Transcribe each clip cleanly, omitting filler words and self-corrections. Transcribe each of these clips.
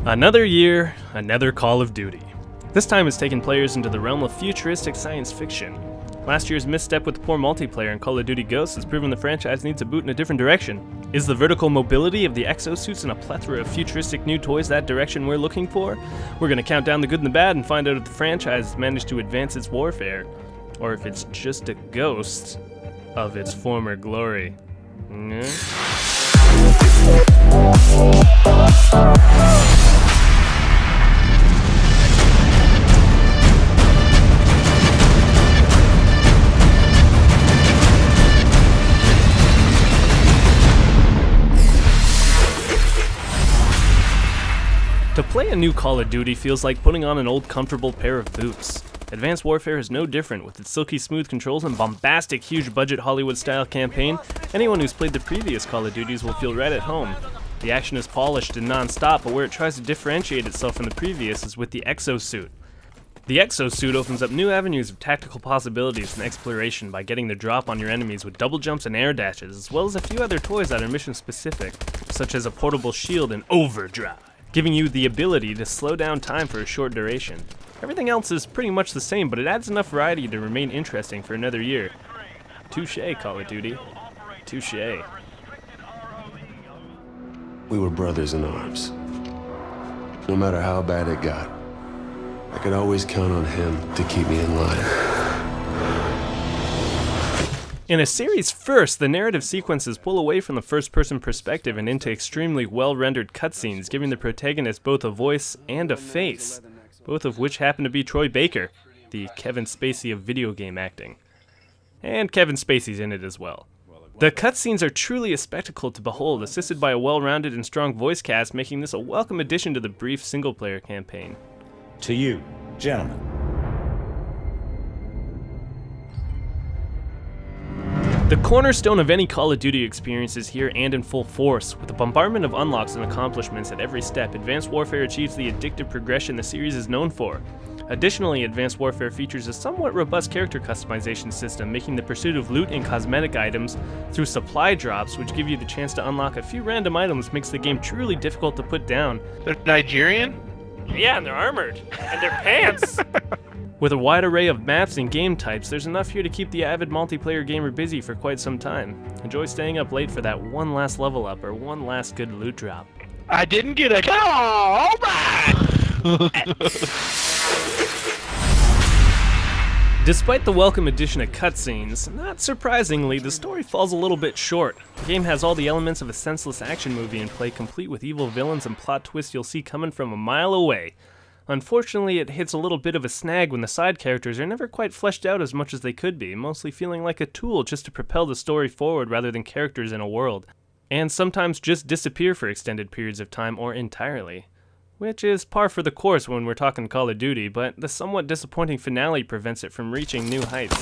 Another year, another Call of Duty. This time it's taken players into the realm of futuristic science fiction. Last year's misstep with poor multiplayer in Call of Duty Ghosts has proven the franchise needs a boot in a different direction. Is the vertical mobility of the exosuits and a plethora of futuristic new toys that direction we're looking for? We're going to count down the good and the bad and find out if the franchise has managed to advance its warfare, or if it's just a ghost of its former glory. To play a new Call of Duty feels like putting on an old comfortable pair of boots. Advanced Warfare is no different with its silky smooth controls and bombastic huge budget Hollywood style campaign. Anyone who's played the previous Call of Duties will feel right at home. The action is polished and non-stop, but where it tries to differentiate itself from the previous is with the exosuit. The exosuit opens up new avenues of tactical possibilities and exploration by getting the drop on your enemies with double jumps and air dashes, as well as a few other toys that are mission specific, such as a portable shield and overdrive, giving you the ability to slow down time for a short duration. Everything else is pretty much the same, but it adds enough variety to remain interesting for another year. Touché, Call of Duty. Touché. We were brothers in arms. No matter how bad it got, I could always count on him to keep me in line. In a series first, the narrative sequences pull away from the first-person perspective and into extremely well-rendered cutscenes, giving the protagonist both a voice and a face, both of which happen to be Troy Baker, the Kevin Spacey of video game acting. And Kevin Spacey's in it as well. The cutscenes are truly a spectacle to behold, assisted by a well-rounded and strong voice cast, making this a welcome addition to the brief single-player campaign. To you, gentlemen. The cornerstone of any Call of Duty experience is here and in full force. With a bombardment of unlocks and accomplishments at every step, Advanced Warfare achieves the addictive progression the series is known for. Additionally, Advanced Warfare features a somewhat robust character customization system, making the pursuit of loot and cosmetic items through supply drops, which give you the chance to unlock a few random items, makes the game truly difficult to put down. They're Nigerian? Yeah, and they're armored. And they're pants! With a wide array of maps and game types, there's enough here to keep the avid multiplayer gamer busy for quite some time. Enjoy staying up late for that one last level up or one last good loot drop. I didn't get a Despite the welcome addition of cutscenes, not surprisingly, the story falls a little bit short. The game has all the elements of a senseless action movie in play, complete with evil villains and plot twists you'll see coming from a mile away. Unfortunately, it hits a little bit of a snag when the side characters are never quite fleshed out as much as they could be, mostly feeling like a tool just to propel the story forward rather than characters in a world, and sometimes just disappear for extended periods of time or entirely. Which is par for the course when we're talking Call of Duty, but the somewhat disappointing finale prevents it from reaching new heights.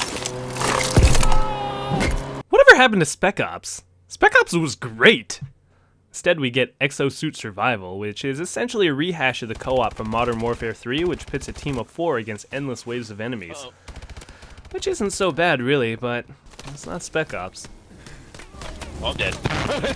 Whatever happened to Spec Ops? Spec Ops was great! Instead, we get Exosuit Survival, which is essentially a rehash of the co-op from Modern Warfare 3, which pits a team of 4 against endless waves of enemies. Which isn't so bad, really, but it's not Spec Ops. I'm dead. I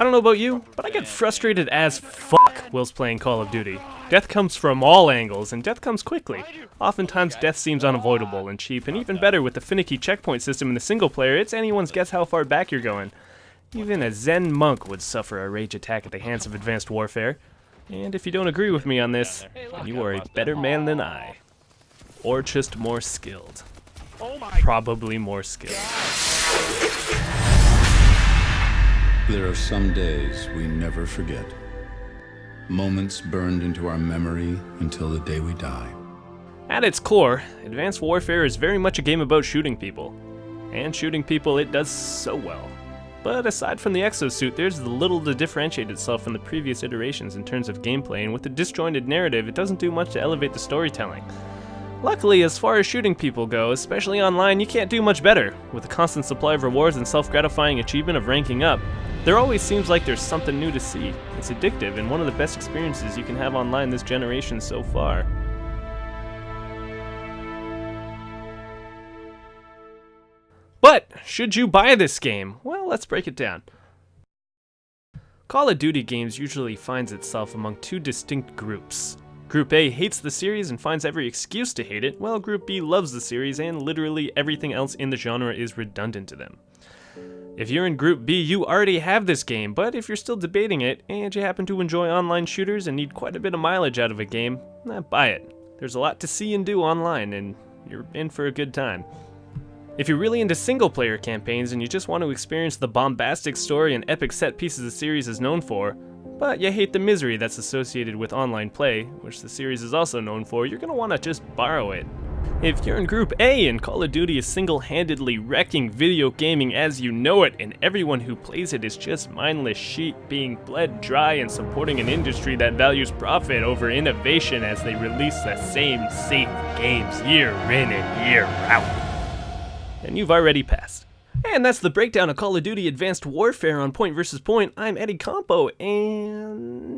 don't know about you, but I get frustrated as fuck whilst playing Call of Duty. Death comes from all angles, and death comes quickly. Oftentimes, death seems unavoidable and cheap, and even better with the finicky checkpoint system in the single player, it's anyone's guess how far back you're going. Even a Zen monk would suffer a rage attack at the hands of Advanced Warfare. And if you don't agree with me on this, you are a better man than I. Or just more skilled. Probably more skilled. There are some days we never forget. Moments burned into our memory until the day we die. At its core, Advanced Warfare is very much a game about shooting people. And shooting people it does so well. But aside from the exosuit, there's little to differentiate itself from the previous iterations in terms of gameplay, and with the disjointed narrative, it doesn't do much to elevate the storytelling. Luckily, as far as shooting people go, especially online, you can't do much better. With a constant supply of rewards and self-gratifying achievement of ranking up, there always seems like there's something new to see. It's addictive and one of the best experiences you can have online this generation so far. But, should you buy this game? Well, let's break it down. Call of Duty games usually finds itself among two distinct groups. Group A hates the series and finds every excuse to hate it, while Group B loves the series and literally everything else in the genre is redundant to them. If you're in Group B, you already have this game, but if you're still debating it, and you happen to enjoy online shooters and need quite a bit of mileage out of a game, buy it. There's a lot to see and do online, and you're in for a good time. If you're really into single-player campaigns and you just want to experience the bombastic story and epic set pieces the series is known for, but you hate the misery that's associated with online play, which the series is also known for, you're going to want to just borrow it. If you're in Group A and Call of Duty is single-handedly wrecking video gaming as you know it, and everyone who plays it is just mindless sheep being bled dry and supporting an industry that values profit over innovation as they release the same safe games year in and year out, and you've already passed. And that's the breakdown of Call of Duty Advanced Warfare on Point vs. Point. I'm Eddie Campo, and